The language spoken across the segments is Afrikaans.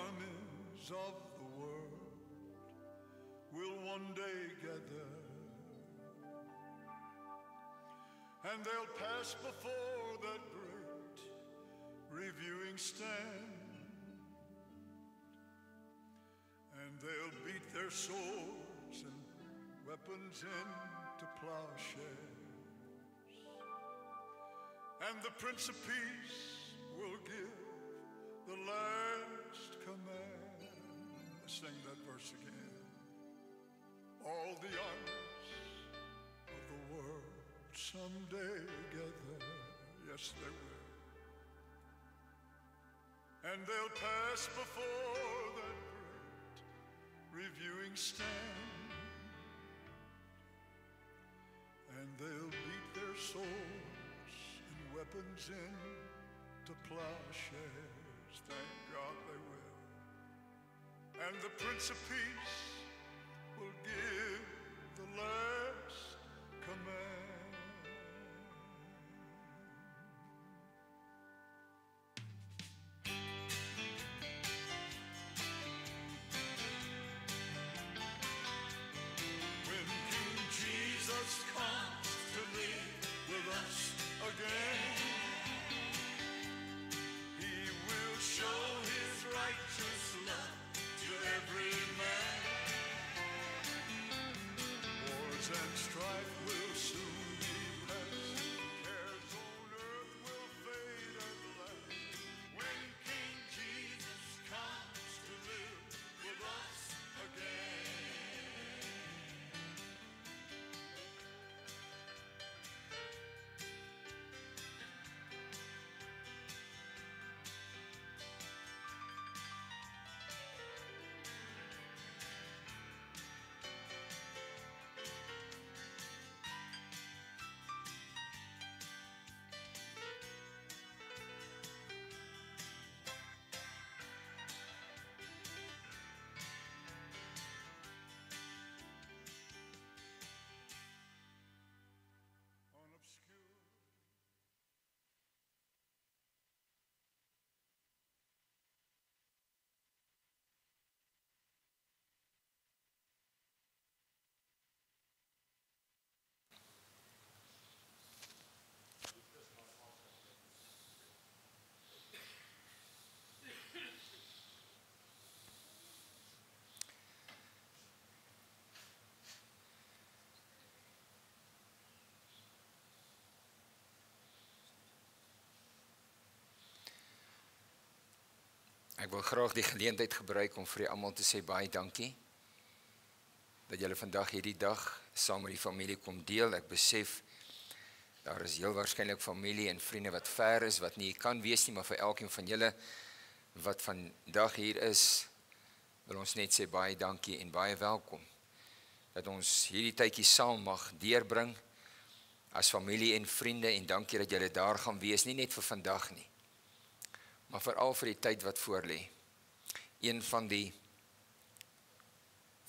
armies of the world will one day gather, and they'll pass before that great reviewing stand, and they'll beat their swords and weapons into plowshares, and the Prince of Peace will give the last command. Let's sing that verse again. All the armies of the world someday gather, yes they will, and they'll pass before that great reviewing stand, and they'll beat their swords and weapons into plowshares. Thank God they will. And the Prince of Peace will give the last command. When King Jesus comes to live with us again, show his righteous love to every man. Wars and strife will soon be past, cares on earth will fade at last, when King Jesus comes to live with us again. Ek wil graag die geleentheid gebruik om vir julle almal te sê baie dankie dat julle vandag hierdie dag saam met die familie kom deel. Ek besef daar is heel waarskynlik familie en vriende wat ver is, wat nie hier kan wees nie, maar vir elkeen van julle wat vandag hier is, wil ons net sê baie dankie en baie welkom. Dat ons hierdie tydjie saam mag deurbring as familie en vriende, en dankie dat julle daar gaan wees, nie net vir vandag nie, maar veral vir die tyd wat voorlê. Een van die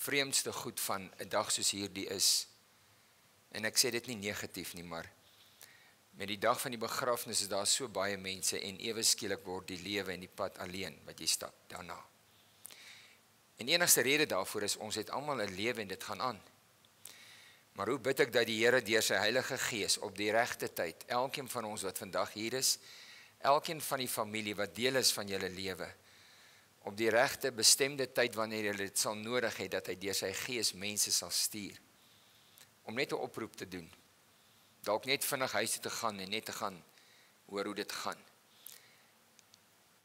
vreemdste goed van 'n dag soos hierdie is, en ek sê dit nie negatief nie, maar met die dag van die begrafnis is daar so baie mense, en ewe skielik word die lewe en die pad alleen wat jy stap daarna. En enigste rede daarvoor is, ons het almal 'n lewe en dit gaan aan. Maar hoe bid ek dat die Here deur sy Heilige Gees op die regte tyd, elkeen van ons wat vandag hier is, elkeen van die familie wat deel is van julle lewe, op die regte bestemde tyd wanneer julle dit sal nodig hê, dat hy deur sy Gees mense sal stuur, om net 'n oproep te doen, dalk net vinnig huis toe te gaan en net te gaan hoor hoe dit gaan.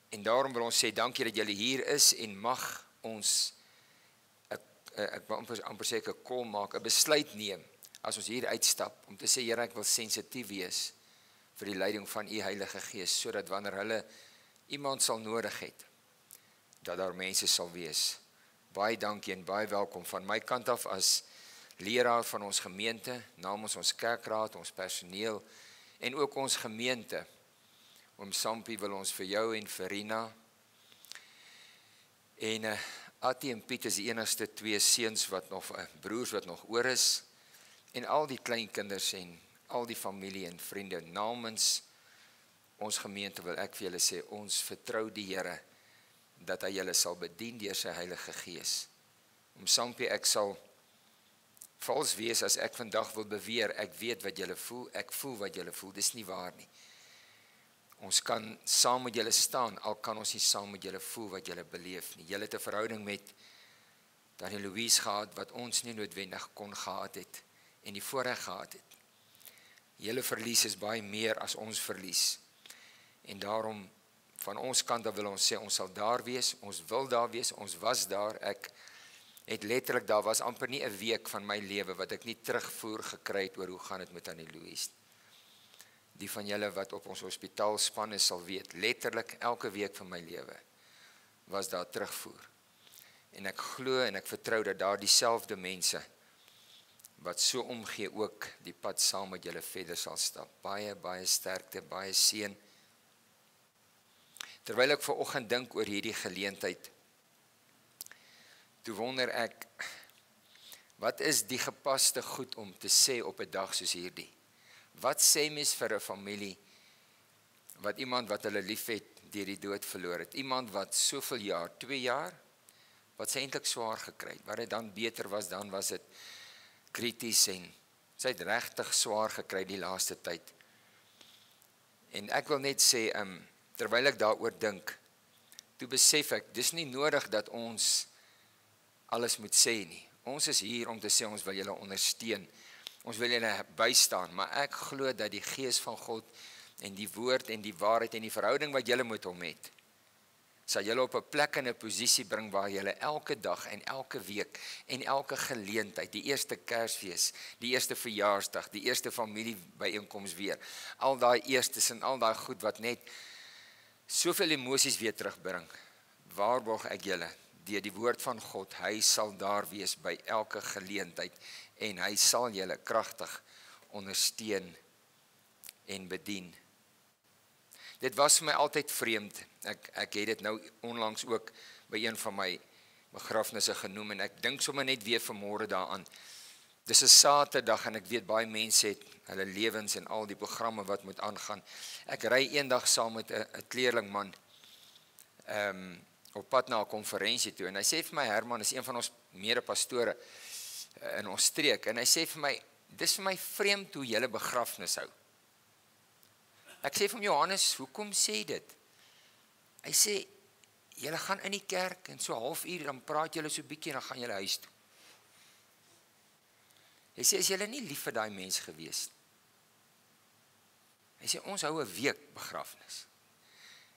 En daarom wil ons sê dankie dat julle hier is, en mag ons, ek wil amper sê 'n call maak, 'n besluit neem, as ons hier uitstap, om te sê, Here, ek wil sensitief wees vir die leiding van u Heilige Gees, sodat wanneer hulle iemand sal nodig het, dat daar mense sal wees. Baie dankie en baie welkom van my kant af as leraar van ons gemeente, namens ons kerkraad, ons personeel, en ook ons gemeente. Oom Sampie wil ons vir jou en vir Rina, en Attie en Piet is die enigste 2 seuns wat nog, broers wat nog oor is, en al die kleinkinders en al die familie en vriende, namens ons gemeente wil ek vir julle sê, ons vertrou die Here dat hy julle sal bedien deur sy Heilige Gees. Sampie, ek sal vals wees as ek vandag wil beweer, ek weet wat julle voel, ek voel wat julle voel, dis nie waar nie. Ons kan saam met julle staan, al kan ons nie saam met julle voel wat julle beleef nie. Julle het 'n verhouding met Tannie Louise gehad, wat ons nie noodwendig kon gehad het, en die voorreg gehad het. Julle verlies is baie meer as ons verlies. En daarom, van ons kant dan wil ons sê, ons sal daar wees, ons wil daar wees, ons was daar, ek het letterlik, daar was amper nie 'n week van my lewe, wat ek nie terugvoer gekry het oor hoe gaan het met Tannie Louise. Die van julle wat op ons hospitaalspan is, sal weet, letterlik elke week van my lewe, was daar terugvoer. En ek glo en ek vertrou dat daar dieselfde mense, wat so omgee ook, die pad saam met julle verder sal stap. Baie, baie sterkte, baie seën. Terwyl ek vanoggend dink oor hierdie geleentheid, toe wonder ek, wat is die gepaste goed om te sê op 'n dag soos hierdie? Wat sê mens vir 'n familie, wat iemand wat hulle liefhet deur die dood verloor het? Iemand wat soveel jaar, 2 jaar, wat sy eintlik swaar gekry het, waar dit dan beter was, dan was dit krities en sy het regtig swaar gekry die laaste tyd. En ek wil net sê, terwyl ek daaroor dink, toe besef ek, dis nie nodig dat ons alles moet sê nie. Ons is hier om te sê, ons wil julle ondersteun, ons wil julle bystaan, maar ek glo dat die Gees van God en die woord en die waarheid en die verhouding wat julle met hom het, sal julle op 'n plek en 'n posisie bring waar julle elke dag en elke week en elke geleentheid, die eerste Kersfees, die eerste verjaarsdag, die eerste familiebyeenkoms weer, al daai eerstes en al daai goed wat net soveel emosies weer terugbring, waarborg ek julle, deur die woord van God, hy sal daar wees by elke geleentheid en hy sal julle kragtig ondersteun en bedien. Dit was vir my altyd vreemd. Ek het dit nou onlangs ook by een van my begrafnisse genoem en ek dink sommer net weer vanmôre daaraan. Dis 'n Saterdag en ek weet baie mense het hulle lewens en al die programme wat moet aangaan. Ek ry eendag saam met 'n kleerlingman op pad na 'n konferensie toe en hy sê vir my, Herman is een van ons mede-pastore in ons streek en hy sê vir my, dis vir my vreemd hoe julle begrafnis hou. Ek sê vir hom, Johannes, hoekom sê dit? Hy sê, julle gaan in die kerk en so 'n halfuur, dan praat julle so bietjie en dan gaan julle huis toe. Hy sê, is julle nie lief vir daai mens gewees? Hy sê, ons hou 'n week begrafnis.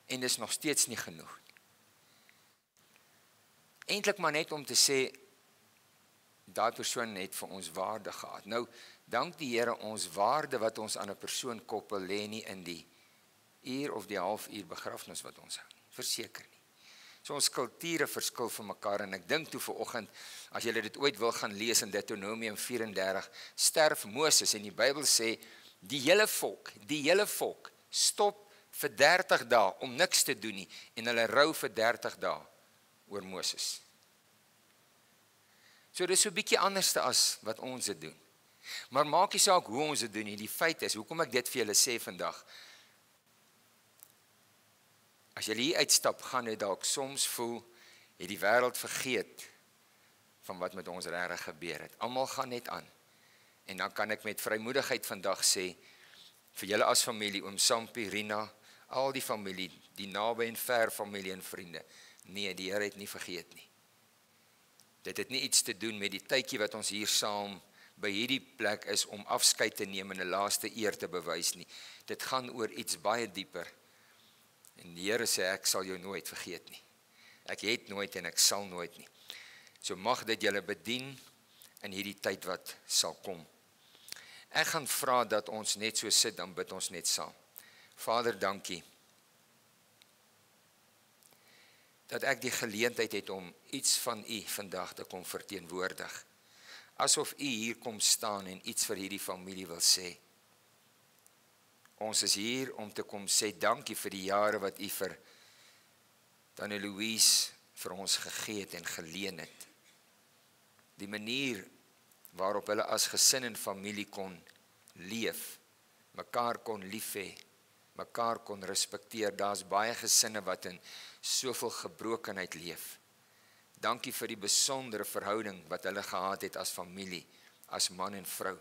En dis nog steeds nie genoeg. Eintlik maar net om te sê, daai persoon het vir ons waarde gehad. Nou, dank die Here, ons waarde wat ons aan 'n persoon koppel, lê nie in die uur of die halfuur begrafnis wat ons hou. Verseker nie. So ons kulture verskil van mekaar en ek dink toe vanoggend, as julle dit ooit wil gaan lees in Deuteronomium 34, sterf Moses en die Bybel sê, die hele volk stop vir 30 dae om niks te doen nie en hulle rou vir 30 dae oor Moses. So dit is so 'n bietjie anders as wat ons dit doen. Maar maak nie saak hoe ons dit doen nie, die feit is, hoekom ek dit vir julle sê vandag, as julle hier uitstap, gaan dit dalk soms voel, het die wêreld vergeet van wat met ons regtig gebeur het. Almal gaan net aan. En dan kan ek met vrymoedigheid vandag sê, vir julle as familie, oom Sampie, Rina, al die familie, die naby en ver familie en vriende, nee, die Here het nie vergeet nie. Dit het nie iets te doen met die tydjie wat ons hier saam by hierdie plek is om afskeid te neem en 'n laaste eer te bewys nie. Dit gaan oor iets baie dieper. En die Here sê, ek sal jou nooit vergeet nie. Ek het nooit en ek sal nooit nie. So mag dit julle bedien in hierdie tyd wat sal kom. Ek gaan vra dat ons net so sit, dan bid ons net saam. Vader, dankie dat ek die geleentheid het om iets van U vandag te kom verteenwoordig. Asof U hier kom staan en iets vir hierdie familie wil sê. Ons is hier om te kom sê dankie vir die jare wat U vir Tannie Louise vir ons gegee het en geleen het. Die manier waarop hulle as gesin en familie kon leef, mekaar kon lief hê, mekaar kon respekteer. Daar's baie gesinne wat in soveel gebrokenheid leef. Dankie vir die besondere verhouding wat hulle gehad het as familie, as man en vrou.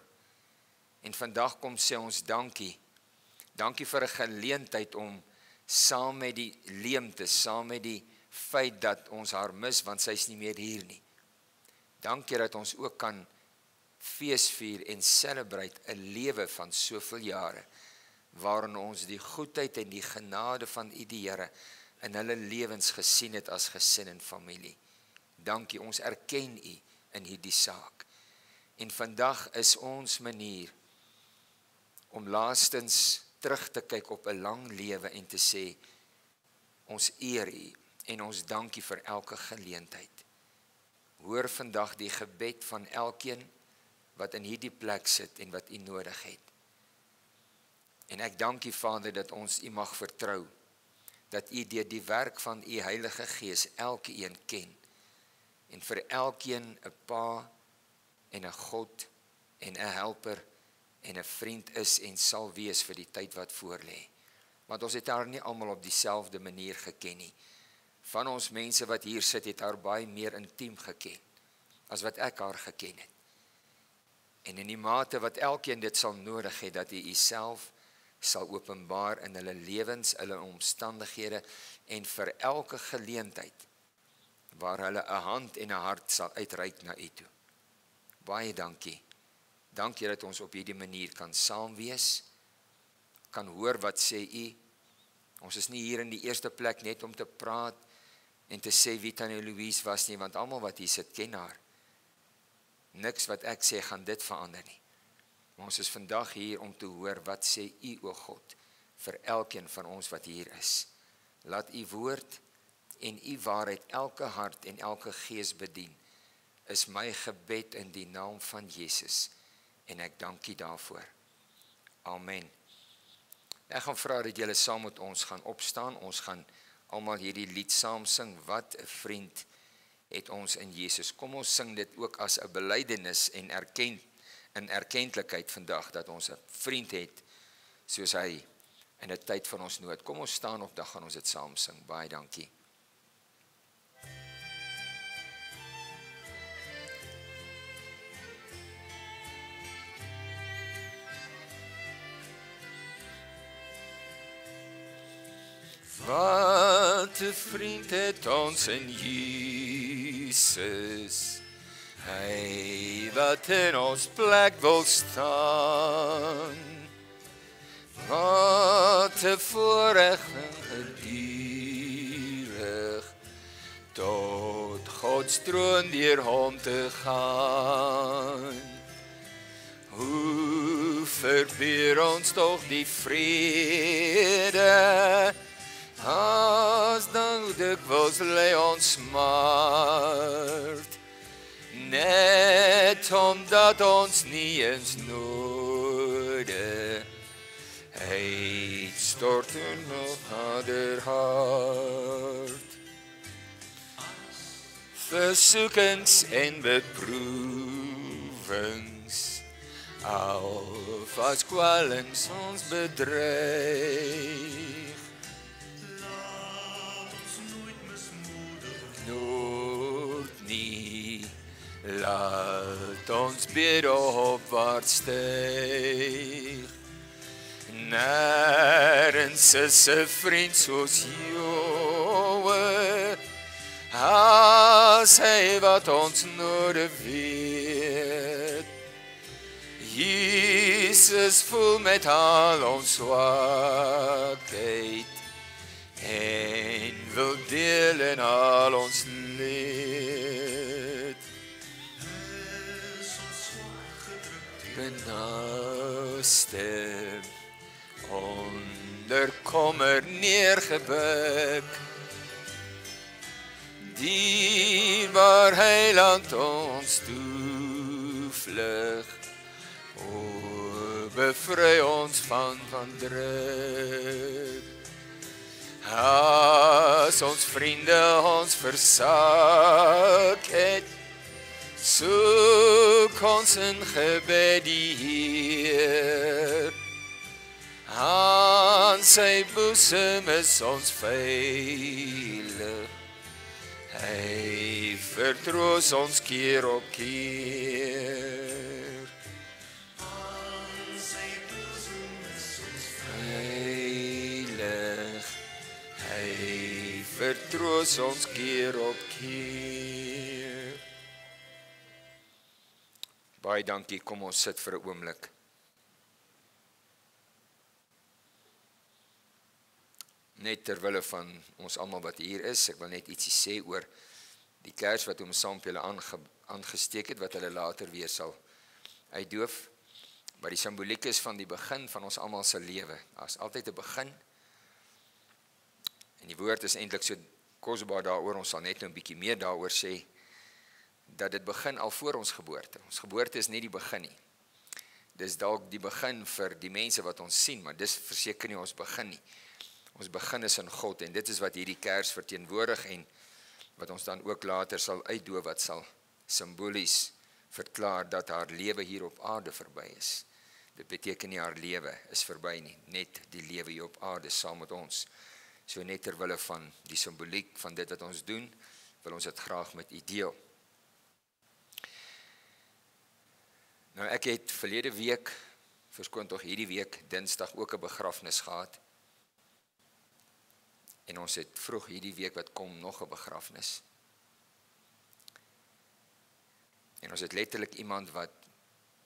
En vandag kom sê ons dankie. Dankie vir 'n geleentheid om saam met die leemte, saam met die feit dat ons haar mis, want sy is nie meer hier nie. Dankie dat ons ook kan feesvier en celebrate 'n lewe van soveel jare, waarin ons die goedheid en die genade van U die Here in hulle lewens gesien het as gesin en familie. Dankie, ons erken U in hierdie saak. En vandag is ons manier om laastens terug te kyk op 'n lang lewe en te sê, ons eer U en ons dankie vir elke geleentheid. Hoor vandag die gebed van elkeen wat in hierdie plek sit en wat U nodig het. En ek dank U, Vader, dat ons U mag vertrou, dat U deur die werk van U Heilige Gees elkeen ken, en vir elkeen 'n pa en 'n God en 'n helper en 'n vriend is en sal wees vir die tyd wat voorlê. Want ons het haar nie almal op dieselfde manier geken nie. Van ons mense wat hier sit, het haar baie meer intiem geken, as wat ek haar geken het. En in die mate wat elkeen dit sal nodig het, dat U Uself sal openbaar in hulle lewens, hulle omstandighede, en vir elke geleentheid, waar hulle 'n hand en 'n hart sal uitreik na U toe. Baie dankie. Dankie dat ons op hierdie manier kan saam wees, kan hoor wat sê U. Ons is nie hier in die eerste plek net om te praat en te sê wie Tannie Louise was nie, want almal wat hier sit ken haar. Niks wat ek sê gaan dit verander nie. Maar ons is vandag hier om te hoor wat sê U, o God, vir elkeen van ons wat hier is. Laat U woord en U waarheid elke hart en elke gees bedien, is my gebed in die naam van Jesus. En ek dank U daarvoor. Amen. Ek gaan vra dat julle saam met ons gaan opstaan. Ons gaan almal hierdie lied saam sing. Wat 'n vriend het ons in Jesus. Kom ons sing dit ook as 'n belydenis en erkentlikheid vandag, dat ons 'n vriend het soos hy in 'n tyd van ons nood. Kom ons staan op, dan gaan ons dit saam sing. Baie dankie. Wat 'n vriend het ons in Jesus, hy wat in ons plek wil staan. Wat 'n voorreg gedurig, tot God se troon deur hom te gaan. Hoe verbeer ons tog die vrede, as dan dikwels lê ons smart, net omdat ons nie eens noorde, hy stort in ons harder hart. Versoekings en beproevings, alvas kwellings ons bedreig, laat ons bid opwaarts styg. Nêrens is 'n vriend soos Joe, as hy wat ons nodig weet. Jesus voel met al ons swakheid, en wil deel in al ons leed. Benauwste, onder kommer neergebuk, dierbaar heiland ons toevlug, o bevry ons van druk. As ons vriende ons versak het, soek ons in gebed die Heer. Aan sy boesem is ons veilig. Hy vertroos ons keer op keer. Veilig. Hy vertroos ons keer op keer. Baie dankie, kom ons sit vir 'n oomblik. Net terwille van ons almal wat hier is, ek wil net ietsie sê oor die kers wat oom Samp julle aangesteek het, wat hulle later weer sal uitdoof. Maar die simboliek is van die begin van ons almal se lewe. Daar's altyd 'n begin. En die woord is eintlik so kosbaar daaroor, ons sal net nou 'n bietjie meer daaroor sê, dat dit begin al voor ons geboorte. Ons geboorte is nie die begin nie. Dis dalk die begin vir die mense wat ons sien, maar dis verseker nie ons begin nie. Ons begin is in God, en dit is wat hierdie kers verteenwoordig, en wat ons dan ook later sal uitdoof, wat sal simbolies verklaar dat haar lewe hier op aarde verby is. Dit beteken nie haar lewe is verby nie, net die lewe hier op aarde saam met ons. So net terwille van die simboliek van dit wat ons doen, wil ons dit graag met u deel. Nou ek het verlede week, verskoon tog hierdie week, Dinsdag ook 'n begrafnis gehad. En ons het vroeg hierdie week wat kom nog 'n begrafnis. En ons het letterlik iemand wat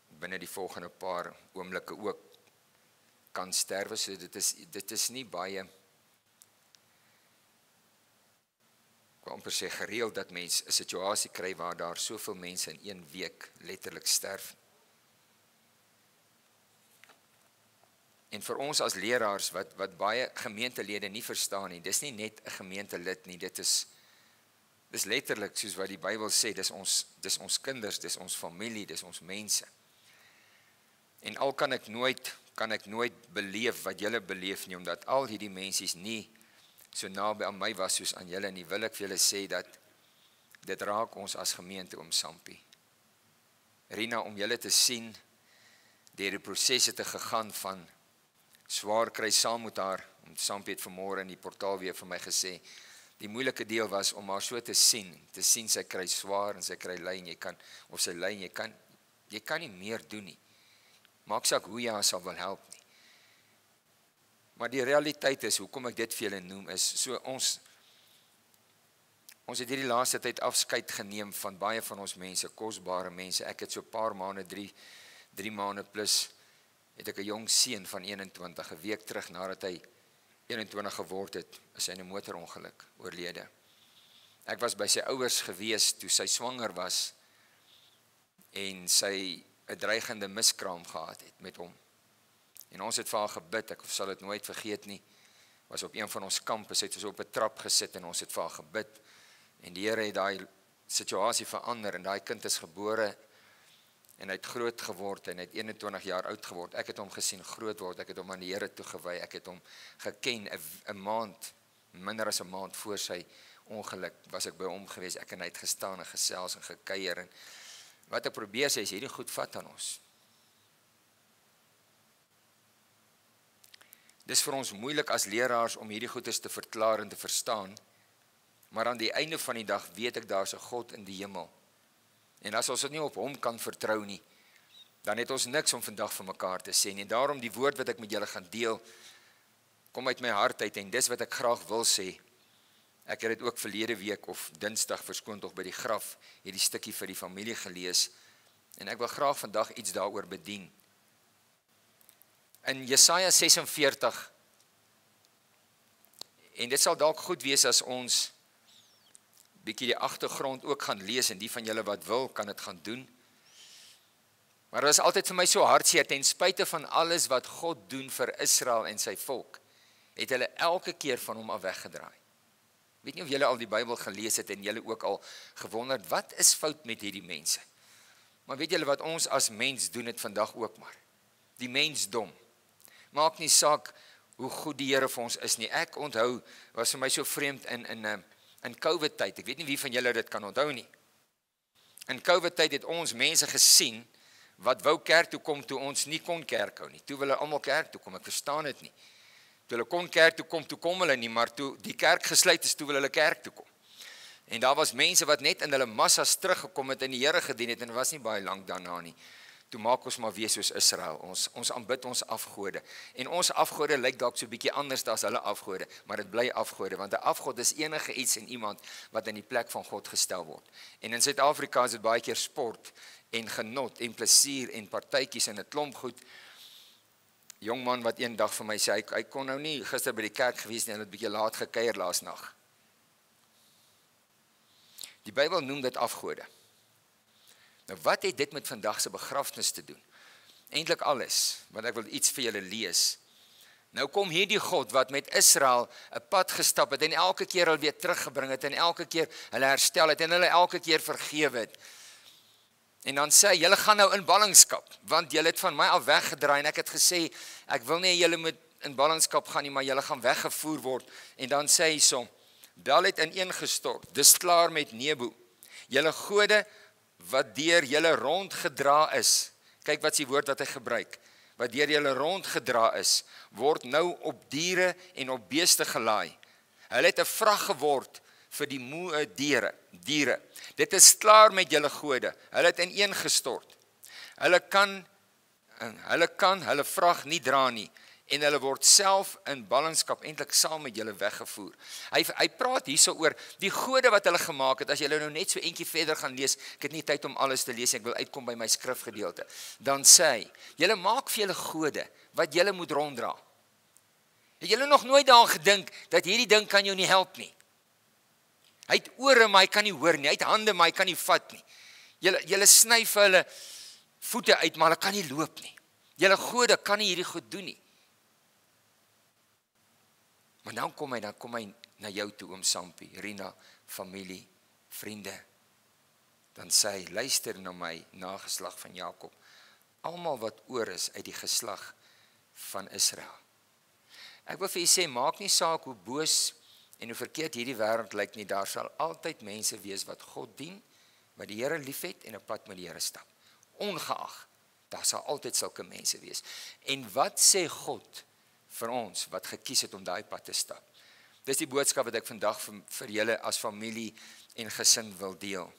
binne die volgende paar oomblikke ook kan sterwe. So dit is nie baie, ek wil amper sê gereeld dat mens 'n situasie kry waar daar soveel mense in 1 week letterlik sterf. En vir ons as leraars wat baie gemeentelede nie verstaan nie, dis nie net 'n gemeentelid nie, dit is letterlik soos wat die Bybel sê, dis ons kinders, dis ons familie, dis ons mense. En al kan ek nooit beleef wat julle beleef nie, omdat al hierdie mensies nie so naby aan my was soos aan julle nie, wil ek vir julle sê dat dit raak ons as gemeente oom Sampie. Rina, om julle te sien, deur die prosesse te gegaan van swaar kry saam met haar, om Sampie het vanmôre in die portaal weer vir my gesê, die moeilike deel was om haar so te sien sy kry swaar en sy kry ly en jy kan nie meer doen nie. Maak saak hoe jy haar sal wil help nie. Maar die realiteit is, hoekom ek dit vir julle noem, is so ons het hierdie laaste tyd afskeid geneem van baie van ons mense, kosbare mense. Ek het so 'n paar maande, 3 maande plus, het ek 'n jong seun van 21, 'n week terug nadat hy 21 geword het, is hy in 'n motorongeluk oorlede. Ek was by sy ouers gewees toe sy swanger was en sy 'n dreigende miskraam gehad het met hom. En ons het vir haar gebid, ek sal dit nooit vergeet nie, was op een van ons kampus, het ons op 'n trap gesit en ons het vir haar gebid. En die Here het daai situasie verander en daai kind is gebore en hy het groot geword en hy het 21 jaar oud geword. Ek het hom gesien groot word, ek het hom aan die Here toegewy, ek het hom geken 'n maand, minder as 'n maand voor sy ongeluk, was ek by hom gewees, ek en hy het gestaan en gesels en gekuier en wat ek probeer sê is hierdie goed vat aan ons. Dis vir ons moeilik as leraars om hierdie goeders te verklaar en te verstaan, maar aan die einde van die dag weet ek daar's 'n God in die hemel. En as ons dit nie op hom kan vertrou nie, dan het ons niks om vandag vir mekaar te sê nie. En daarom die woord wat ek met julle gaan deel, kom uit my hart uit en dis wat ek graag wil sê. Ek het dit ook verlede week of Dinsdag verskoon tog by die graf, hierdie stukkie vir die familie gelees. En ek wil graag vandag iets daaroor bedien. In Jesaja 46, en dit sal dalk goed wees as ons bietjie die agtergrond ook gaan lees, en die van julle wat wil, kan dit gaan doen. Maar dit is altyd vir my so hartseer, ten spyte van alles wat God doen vir Israel en sy volk, het hulle elke keer van hom af weggedraai. Weet nie of julle al die Bybel gelees het, en julle ook al gewonderd, wat is fout met hierdie mense? Maar weet julle wat ons as mens doen het vandag ook maar? Die mensdom. Maak nie saak hoe goed die Here vir ons is nie. Ek onthou, was vir my so vreemd in COVID tyd, ek weet nie wie van julle dit kan onthou nie. In COVID tyd het ons mense gesien, wat wou kerk toe kom, toe ons nie kon kerk hou nie. Toe wil hulle almal kerk toe kom, ek verstaan dit nie. Toe hulle kon kerk toe kom hulle nie, maar toe die kerk gesluit is, toe wil hulle kerk toe kom. En daar was mense wat net in hulle massas teruggekom het en die Here gedien het, en dit was nie baie lank daarna nie. Toe maak ons maar weer soos Israel, ons aanbid ons afgode, en ons afgode lyk dalk so 'n bietjie anders as hulle afgode, maar dit bly afgode, want 'n afgod is enige iets en iemand wat in die plek van God gestel word. En in Suid-Afrika is dit baie keer sport, en genot, en plesier, en partytjies, en 'n klomp goed. Jong man wat een dag vir my sê, hy kon nou nie gister by die kerk gewees nie, en het bietjie laat gekuier laasnag. Die Bybel noem dit afgode. Nou wat het dit met vandag se begrafnis te doen? Eintlik alles, want ek wil iets vir julle lees. Nou kom hierdie God wat met Israel 'n pad gestap het, en elke keer hulle weer teruggebring het, en elke keer hulle herstel het, en hulle elke keer vergewe het. En dan sê hy, julle gaan nou in ballingskap, want julle het van my af weggedraai, en ek het gesê, ek wil nie julle moet in ballingskap gaan nie, maar julle gaan weggevoer word. En dan sê hy so, Bel het ineengestort, dis klaar met Nebo. Julle gode wat deur julle rondgedra is, kyk wat is die woord wat hy gebruik, wat deur julle rondgedra is, word nou op diere en op beeste gelaai. Hulle het 'n vrag geword vir die moe diere. Dit is klaar met julle gode, hulle het ineengestort. Hulle kan hulle vrag nie dra nie, en hulle word self in ballingskap eintlik saam met julle weggevoer. Hy praat hierso oor die gode wat hulle gemaak het. As julle nou net so eentjie verder gaan lees, ek het nie tyd om alles te lees, ek wil uitkom by my skrifgedeelte. Dan sê hy, julle maak vir julle gode wat julle moet ronddra. Het julle nog nooit daaraan gedink dat hierdie ding kan jou nie help nie? Hy het ore, maar hy kan nie hoor nie. Hy het hande, maar hy kan nie vat nie. Julle sny vir hulle voete uit, maar hulle kan nie loop nie. Julle gode kan nie hierdie goed doen nie. Maar dan kom hy na jou toe, oom Sampie, Rina, familie, vriende. Dan sê hy, luister na my, nageslag van Jakob. Almal wat oor is uit die geslag van Israel. Ek wil vir julle sê, maak nie saak hoe boos en hoe verkeerd hierdie wêreld lyk nie, daar sal altyd mense wees wat God dien, wat die Here liefhet en 'n pad met die Here stap. Ongeag, daar sal altyd sulke mense wees. En wat sê God vir ons wat gekies het om daai pad te stap? Dis die boodskap wat ek vandag vir julle as familie en gesin wil deel.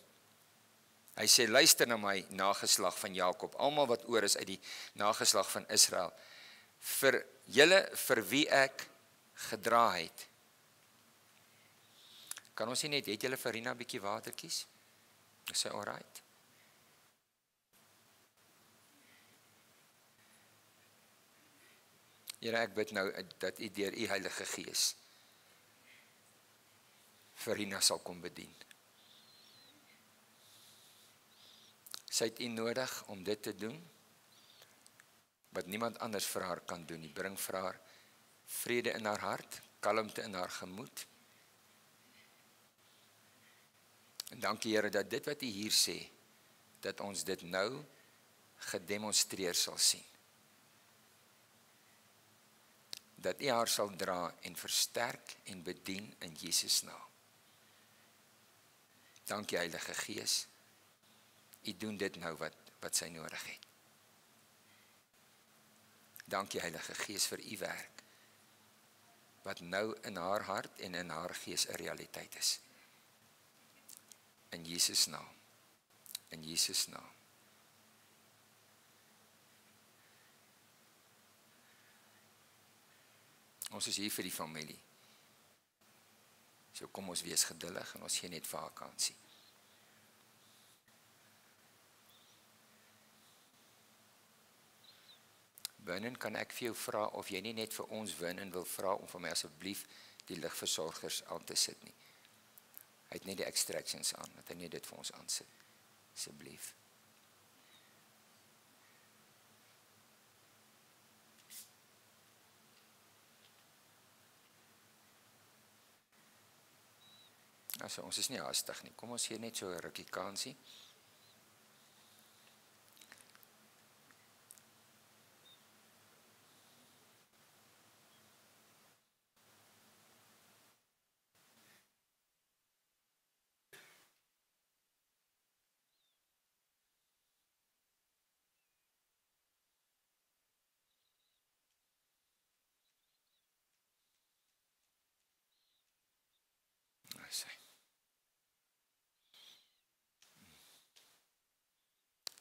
Hy sê, luister na my, nageslag van Jakob, almal wat oor is uit die nageslag van Israel, vir julle vir wie ek gedra het. Kan ons nie net, het julle vir Rina 'n bietjie watertjies? Is sy alright? Here, ek bid nou dat u deur u Heilige Gees vir Rina sal kom bedien. Sy het u nodig om dit te doen wat niemand anders vir haar kan doen nie. Bring vir haar vrede in haar hart, kalmte in haar gemoed. En dankie Here dat dit wat u hier sê, dat ons dit nou gedemonstreer sal sien. Dat u haar sal dra en versterk en bedien in Jesus naam. Dankie Heilige Gees. U doen dit nou wat sy nodig het. Dankie Heilige Gees vir u werk, wat nou in haar hart en in haar gees 'n realiteit is. In Jesus naam. In Jesus naam. Ons is hier vir die familie. So kom ons wees geduldig en ons gee net vir haar kansie. Vernon, kan ek vir jou vra of jy nie net vir ons Vernon wil vra om vir my asseblief die ligversorgers aan te sit nie. Hy het net die extractions aan, dat hy net dit vir ons aansit. Asseblief. Also, ons is nie haastig nie. Kom ons gee net so 'n rukkie kansie.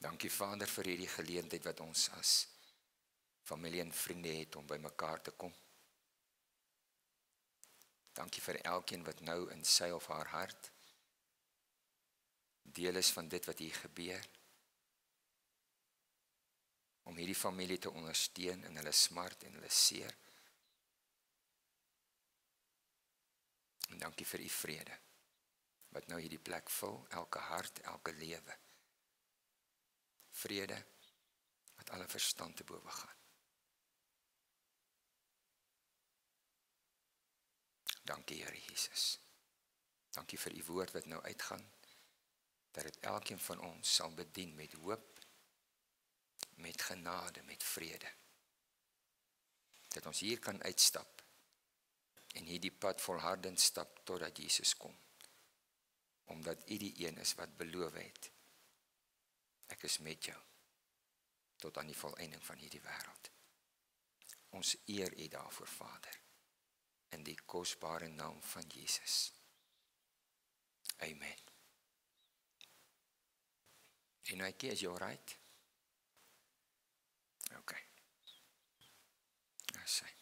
Dankie Vader vir hierdie geleentheid wat ons as familie en vriende het om by mekaar te kom. Dankie vir elkeen wat nou in sy of haar hart deel is van dit wat hier gebeur. Om hierdie familie te ondersteun in hulle smart en hulle seer. En dankie vir u vrede, wat nou hierdie plek vul, elke hart, elke lewe. Vrede, wat alle verstand te bowe gaan. Dankie Here Jesus. Dankie vir u woord wat nou uitgaan, dat dit elkeen van ons sal bedien met hoop, met genade, met vrede. Dat ons hier kan uitstap, en hierdie pad volhardend stap, totdat Jesus kom. Omdat u die een is wat beloof het, ek is met jou, tot aan die volëinding van hierdie wêreld. Ons eer u daarvoor, Vader, in die kosbare naam van Jesus. Amen. Enoike, is you alright? Okay. That's it.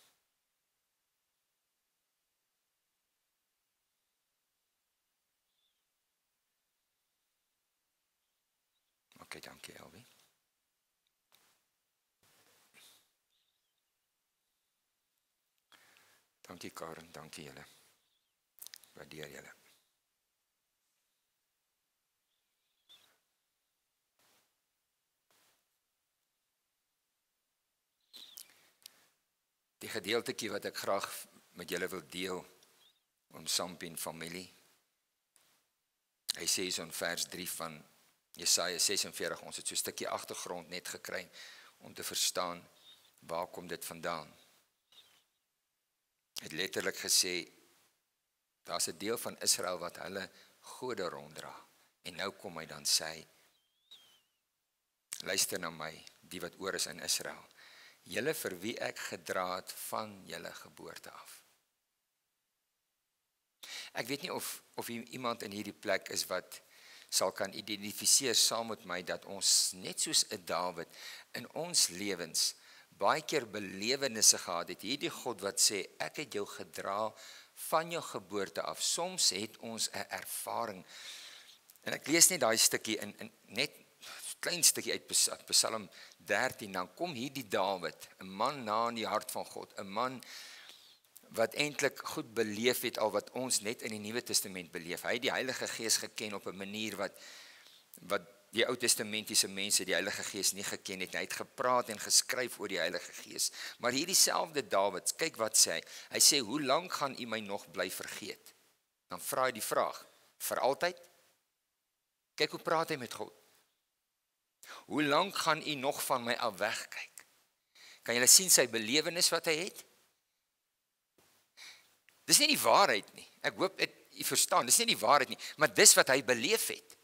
Okay, dankie Elwie. Dankie Karen, dankie julle. Waardeer julle. Die gedeeltetjie wat ek graag met julle wil deel, om Sampien familie. Hy sê so in vers 3 van Jesaja 46, ons het so 'n stukkie agtergrond net gekry, om te verstaan, waar kom dit vandaan? Hy het letterlik gesê, daar's 'n deel van Israel wat hulle gode ronddra, en nou kom hy dan sê, luister na my, die wat oor is in Israel, julle vir wie ek gedra het van julle geboorte af. Ek weet nie of iemand in hierdie plek is wat sal kan identifiseer saam met my, dat ons net soos 'n Dawid in ons lewens baie keer belewennisse gehad het, hierdie God wat sê, ek het jou gedra van jou geboorte af. Soms het ons 'n ervaring, en ek lees net daai stukkie in net klein stukkie uit Psalm 13, dan kom hierdie Dawid, 'n man na in die hart van God, 'n man wat eintlik goed beleef het al wat ons net in die Nuwe Testament beleef. Hy het die Heilige Gees geken op 'n manier wat die Ou Testamentiese mense die Heilige Gees nie geken het. Hy het gepraat en geskryf oor die Heilige Gees. Maar hierdie selfde Dawid, kyk wat sê hy. Hy sê, hoe lank gaan u my nog bly vergeet? Dan vra hy die vraag, vir altyd? Kyk hoe praat hy met God. Hoe lank gaan u nog van my af wegkyk? Kan julle sien sy belewenis wat hy het? Dis nie die waarheid nie. Ek hoop u verstaan, dis nie die waarheid nie, maar dis wat hy beleef het.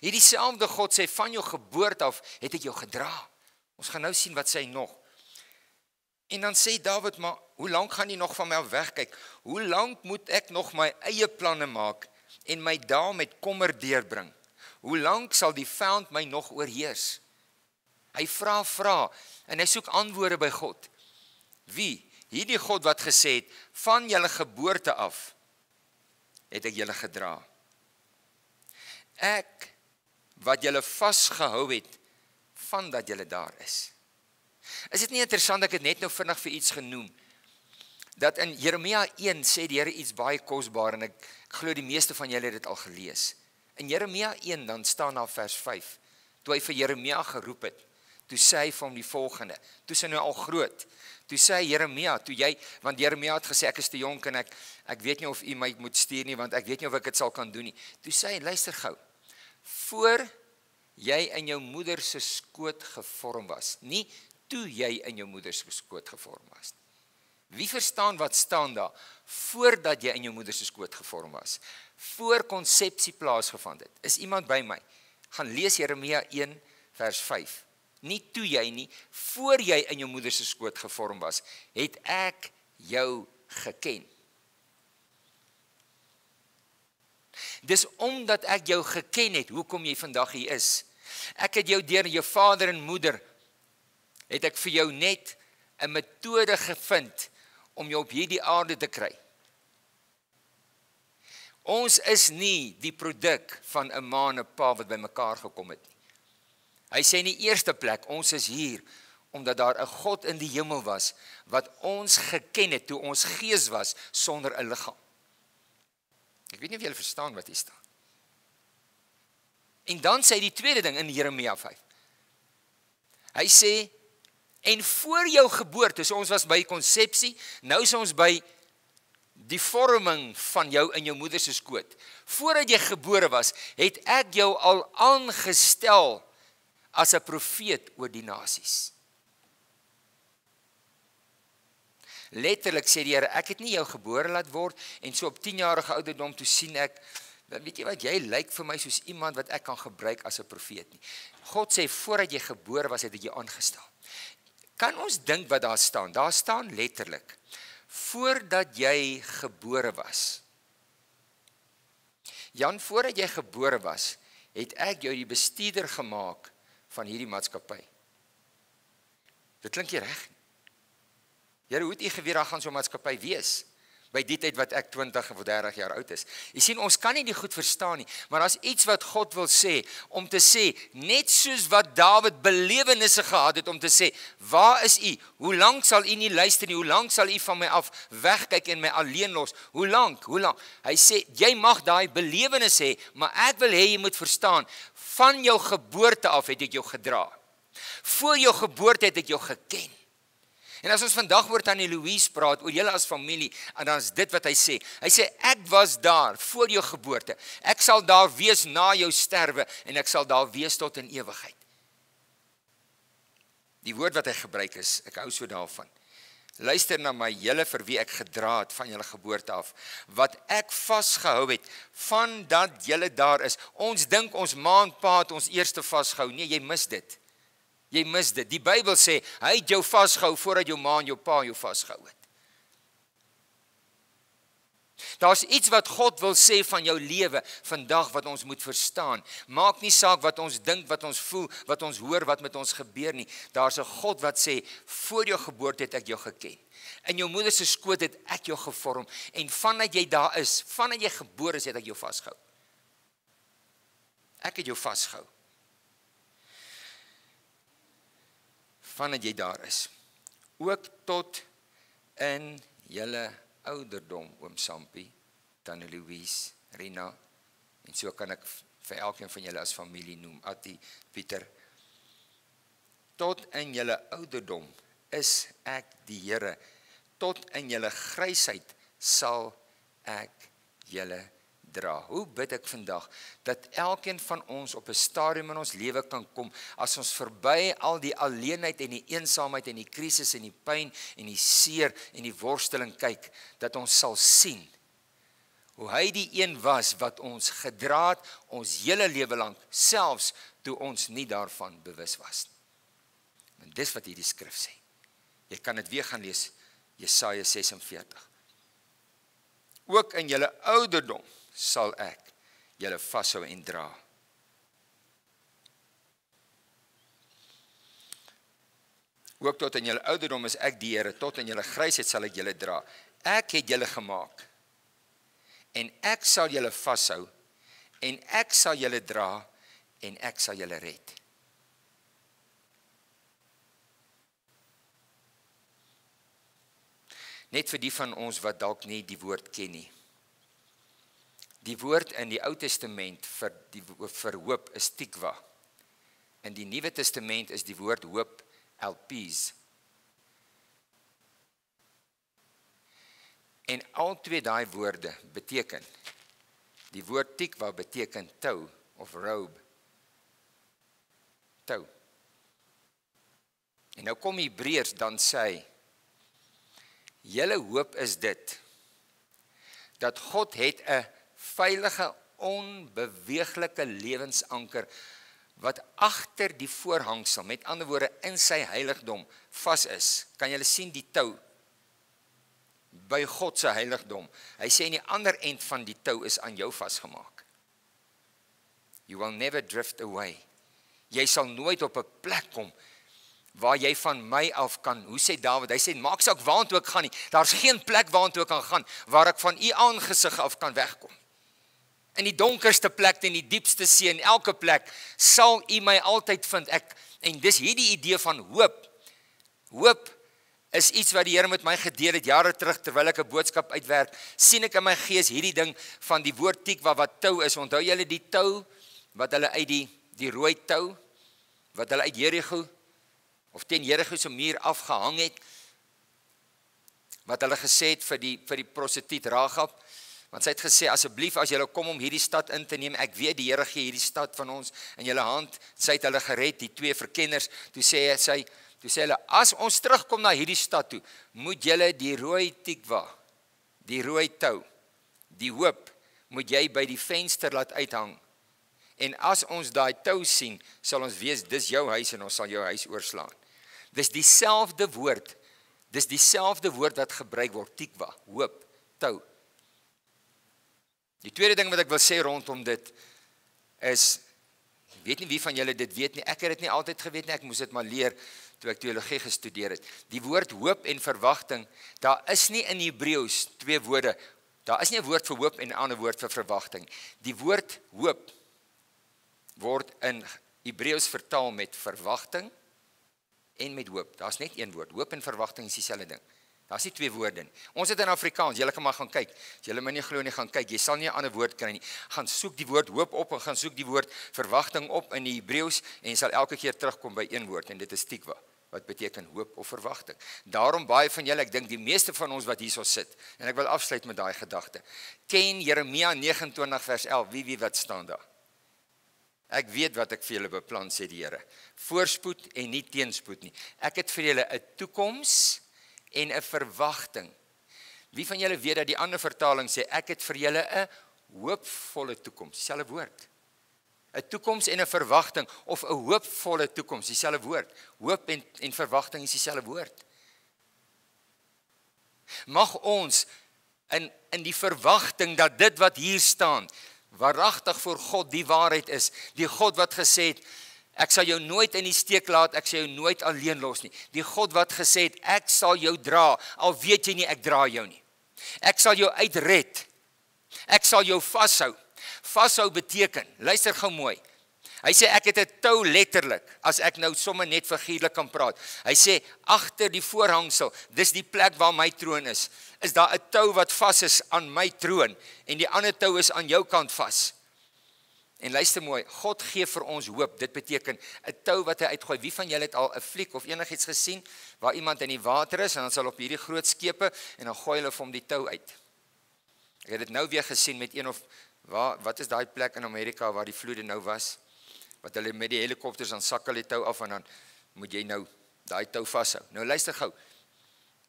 Hierdie selfde God sê, van jou geboorte af het ek jou gedra. Ons gaan nou sien wat sê hy nog. En dan sê Dawid, maar hoe lank gaan jy nog van my af wegkyk? Hoe lank moet ek nog my eie planne maak en my dae met kommer deurbring? Hoe lank sal die vyand my nog oorheers? Hy vra en hy soek antwoorde by God. Wie? Hierdie God wat gesê het, van julle geboorte af het ek julle gedra. Ek wat julle vasgehou het, van dat julle daar is. Is dit nie interessant, ek het net nou vinnig vir iets genoem, dat in Jeremia 1 sê die Here iets baie kosbaar, en ek glo die meeste van julle het dit al gelees. In Jeremia 1 dan staan daar vers 5, toe hy vir Jeremia geroep het, toe sê hy vir hom die volgende, toe sy nou al groot, toe sê Jeremia, want Jeremia het gesê, ek is te jonk en ek weet nie of u my moet stuur nie, want ek weet nie of ek dit sal kan doen nie. Toe sê hy, luister gou, voor jy in jou moeder se skoot gevorm was, nie toe jy in jou moeder se skoot gevorm was. Wie verstaan wat staan daar? Voordat jy in jou moeder se skoot gevorm was, voor konsepsie plaasgevind het. Is iemand by my? Gaan lees Jeremia 1 vers 5. Nie toe jy nie, voor jy in jou moeder se skoot gevorm was, het ek jou geken. Dis omdat ek jou geken het, hoekom jy vandag hier is. Ek het jou deur jou vader en moeder, het ek vir jou net 'n metode gevind om jou op hierdie aarde te kry. Ons is nie die produk van 'n ma en 'n pa wat bymekaar gekom het nie. Hy sê in die eerste plek, ons is hier omdat daar 'n God in die hemel was wat ons geken het toe ons gees was sonder 'n liggaam. Ek weet nie of julle verstaan wat hier staan. En dan sê hy die tweede ding in Jeremia 5. Hy sê, en voor jou geboorte, so ons was by konsepsie, nou is ons by die vorming van jou in jou moeder se skoot. Voordat jy gebore was, het ek jou al aangestel as 'n profeet oor die nasies. Letterlik sê die Here, ek het nie jou gebore laat word, en so op 10-jarige ouderdom toe sien ek, weet jy wat, jy lyk vir my soos iemand wat ek kan gebruik as 'n profeet nie. God sê, voordat jy gebore was, het ek jou aangestel. Kan ons dink wat daar staan? Daar staan letterlik, voordat jy gebore was. Jan, voordat jy gebore was, het ek jou die bestuurder gemaak van hierdie maatskappy. Dit klink nie reg nie. Here, hoe het u geweet daar gaan so 'n maatskappy wees? By die tyd wat ek 20 of 30 jaar oud is. Jy sien, ons kan nie die goed verstaan nie, maar daar's iets wat God wil sê, om te sê, net soos wat Dawid belewennisse gehad het, om te sê, waar is u? Hoe lank sal u nie luister nie? Hoe lank sal u van my af wegkyk en my alleen los? Hoe lank? Hy sê, jy mag daai belewenis hê, maar ek wil hê jy moet verstaan, van jou geboorte af het ek jou gedra. Voor jou geboorte het ek jou geken. En as ons vandag oor Tannie Louise praat, oor julle as familie, en dan is dit wat hy sê. Hy sê, ek was daar voor jou geboorte. Ek sal daar wees na jou sterwe, en ek sal daar wees tot in ewigheid. Die woord wat hy gebruik is, ek hou so daarvan. Luister na my, julle vir wie ek gedra het van julle geboorte af, wat ek vasgehou het, van dat julle daar is. Ons dink ons ma en pa het ons eerste vasgehou. Nee, jy mis dit. Jy mis dit. Die Bybel sê, hy het jou vasgehou voordat jou ma en jou pa jou vasgehou het. Daar's iets wat God wil sê van jou lewe vandag wat ons moet verstaan. Maak nie saak wat ons dink, wat ons voel, wat ons hoor, wat met ons gebeur nie. Daar's 'n God wat sê, voor jou geboorte het ek jou geken. In jou moeder se skoot het ek jou gevorm. En vandat jy daar is, vandat jy gebore is, het ek jou vasgehou. Ek het jou vasgehou. Vandat jy daar is. Ook tot in julle ouderdom, oom Sampie, Tannie Louise, Rina, en so kan ek vir elkeen van julle as familie noem, Attie, Pieter. Tot in julle ouderdom is ek die Here. Tot in julle grysheid sal ek julle dra. Hoe bid ek vandag, dat elkeen van ons op 'n stadium in ons lewe kan kom, as ons verby al die alleenheid en die eensaamheid en die krisis en die pyn en die seer en die worsteling kyk, dat ons sal sien, hoe hy die een was wat ons gedra het, ons hele lewe lank, selfs toe ons nie daarvan bewus was. En dis wat hierdie skrif sê. Jy kan dit weer gaan lees, Jesaja 46. Ook in julle ouderdom sal ek julle vashou en dra. Ook tot in julle ouderdom is ek die Here, tot in julle grysheid sal ek julle dra. Ek het julle gemaak, en ek sal julle vashou, en ek sal julle dra, en ek sal julle red. Net vir die van ons wat dalk nie die woord ken nie. Die woord in die Ou Testament vir hoop is tikwa. In die Nuwe Testament is die woord hoop elpis. En al twee daai woorde beteken, die woord tikwa beteken tou of robe. Tou. En nou kom Hebreërs dan sê, julle hoop is dit, dat God het 'n veilige, onbeweeglike lewensanker wat agter die voorhangsel, met ander woorde in sy heiligdom, vas is. Kan julle sien die tou? by God se heiligdom. Hy sê, in die ander end van die tou is aan jou vasgemaak. You will never drift away. Jy sal nooit op 'n plek kom, waar jy van my af kan, hoe sê Dawid, hy sê, maak saak waartoe ek gaan nie, daar's geen plek waartoe ek kan gaan, waar ek van u aangesig af kan wegkom. In die donkerste plek, in die diepste see, in elke plek, sal u my altyd vind. En dis hierdie idee van hoop. Hoop is iets wat die Here met my gedeel het, jare terug, terwyl ek 'n boodskap uitwerk, sien ek in my gees hierdie ding van die woord tikwa, wat tou is. Onthou julle die tou, wat hulle uit die rooi tou, wat hulle uit Jerigo, of teen Jerigo se muur afgehang het, wat hulle gesê het vir die prostituut Rahab, want sy het gesê, asseblief as julle kom om hierdie stad in te neem, ek weet die Here gee hierdie stad van ons in julle hand, sy het hulle gered, die twee verkenners, toe sê hulle, as ons terugkom na hierdie stad toe, moet julle die rooi tikwa, die rooi tou, die hoop, moet jy by die venster laat uithang, en as ons daai tou sien, sal ons weet, dis jou huis en ons sal jou huis oorslaan. Dis dieselfde woord wat gebruik word, tikwa, hoop, tou. Die tweede ding wat ek wil sê rondom dit is, ek weet nie wie van julle dit weet nie, ek het dit nie altyd geweet nie, ek moes dit maar leer toe ek teologie gestudeer het. Die woord hoop en verwagting, daar is nie in Hebreëus twee woorde, daar is nie 'n woord vir hoop en 'n ander woord vir verwagting. Die woord hoop word in Hebreëus vertaal met verwagting en met hoop. Daar's net een woord, hoop en verwagting is dieselfde ding. Daar's nie twee woorde nie. Ons het in Afrikaans, julle kan maar gaan kyk. As julle my nie glo nie, gaan kyk. Jy sal nie 'n ander woord kry nie. Gaan soek die woord hoop op en gaan soek die woord verwagting op in die Hebreëus en jy sal elke keer terugkom by een woord en dit is tikwa, wat beteken hoop of verwagting. Daarom baie van julle, ek dink die meeste van ons wat hierso sit, en ek wil afsluit met daai gedagte. Ken Jeremia 29 vers 11, wie wat staan daar? Ek weet wat ek vir julle beplan, sê die Here. Voorspoed en nie teenspoed nie. Ek het vir julle 'n toekoms en 'n verwagting. Wie van julle weet dat die ander vertaling sê, ek het vir julle 'n hoopvolle toekoms, dieselfde woord. 'n Toekoms en 'n verwagting, of 'n hoopvolle toekoms, dieselfde woord. Hoop en verwagting is dieselfde woord. Mag ons in die verwagting dat dit wat hier staan, waaragtig voor God die waarheid is, die God wat gesê het, ek sal jou nooit in die steek laat, ek sal jou nooit alleen los nie. Die God wat gesê het, ek sal jou dra, al weet jy nie, ek dra jou nie. Ek sal jou uitred. Ek sal jou vashou. Vashou beteken, luister gou mooi. Hy sê, ek het 'n tou letterlik, as ek nou sommer net figuurlik kan praat. Hy sê, agter die voorhangsel, dis die plek waar my troon is daar 'n tou wat vas is aan my troon, en die ander tou is aan jou kant vas. En luister mooi, God gee vir ons hoop, dit beteken 'n tou wat hy uitgooi. Wie van julle het al 'n fliek of enigiets gesien, waar iemand in die water is, en dan sal op hierdie groot skepe, en dan gooi hulle vir hom die tou uit. Ek het dit nou weer gesien met wat is daai plek in Amerika, waar die vloede nou was, wat hulle met die helikopters, dan sak hulle die tou af, en dan moet jy nou daai tou vashou. Nou luister gou,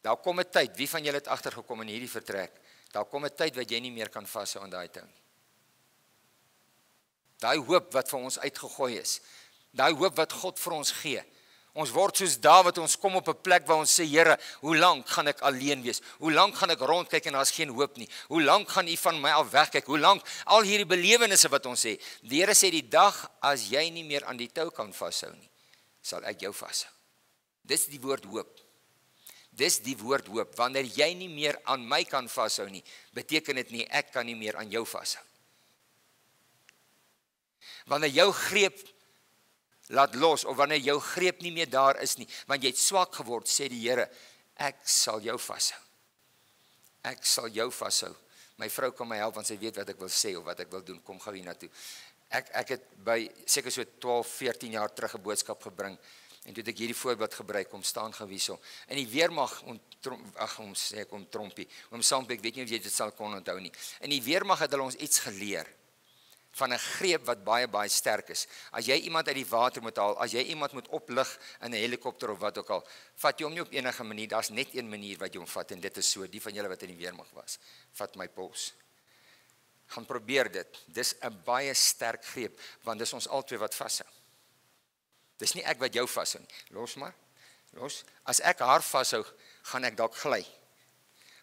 daar kom 'n tyd, wie van julle het agtergekom in hierdie vertrek, daar kom 'n tyd wat jy nie meer kan vashou aan daai tou nie. Daai hoop wat vir ons uitgegooi is, daai hoop wat God vir ons gee. Ons word soos Dawid, ons kom op 'n plek waar ons sê, Here, hoe lank gaan ek alleen wees? Hoe lank gaan ek rondkyk en daar's geen hoop nie? Hoe lank gaan U van my af wegkyk? Hoe lank al hierdie belewennisse wat ons sê? Die Here sê, die dag as jy nie meer aan die tou kan vashou nie, sal ek jou vashou. Dis die woord hoop. Dis die woord hoop. Wanneer jy nie meer aan my kan vashou nie, beteken dit nie, ek kan nie meer aan jou vashou. Wanneer jou greep laat los, of wanneer jou greep nie meer daar is nie, want jy het swak geword, sê die Here, ek sal jou vashou. Ek sal jou vashou. My vrou kan my help, want sy weet wat ek wil sê, of wat ek wil doen, kom gou hier na toe. Ek het by, seker so 12, 14 jaar terug 'n boodskap gebring, en toe het ek hierdie voorbeeld gebruik, om staan gewieso. In die weermag, Trompie, oom Sampie, ek weet nie of jy dit sal kon onthou nie. In die weermag het hulle ons iets geleer, van 'n greep wat baie, baie sterk is. As jy iemand uit die water moet haal, as jy iemand moet oplig in 'n helikopter of wat ook al, vat jy hom nie op enige manier, daar's net een manier wat jy hom vat, en dit is so, die van julle wat in die weermag was, vat my pols. Gaan probeer dit, dis 'n baie sterk greep, want dis ons albei wat vashou. Dis nie ek wat jou vashou nie, los maar, los. As ek haar vashou, gaan ek dalk gly.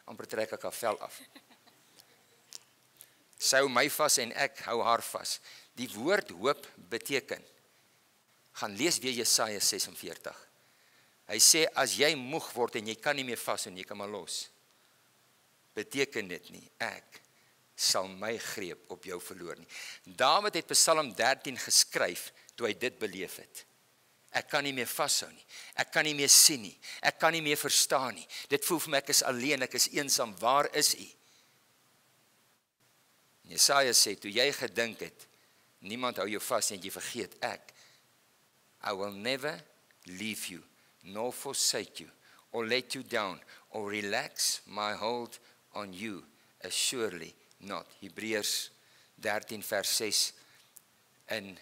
amper trek ek haar vel af. Sy hou my vas en ek hou haar vas. Die woord hoop beteken, gaan lees weer Jesaja 46. Hy sê, as jy moeg word en jy kan nie meer vashou en jy kan maar los, beteken dit nie, ek sal my greep op jou verloor nie. Dawid het Psalm 13 geskryf, toe hy dit beleef het. Ek kan nie meer vashou nie, ek kan nie meer sien nie, ek kan nie meer verstaan nie, dit voel vir my ek is alleen, ek is eensaam, waar is U? Jesaja sê, toe jy gedink het, niemand hou jou vas en jy vergeet, I will never leave you, nor forsake you, or let you down, or relax my hold on you, assuredly not. Hebreërs 13 vers 6 in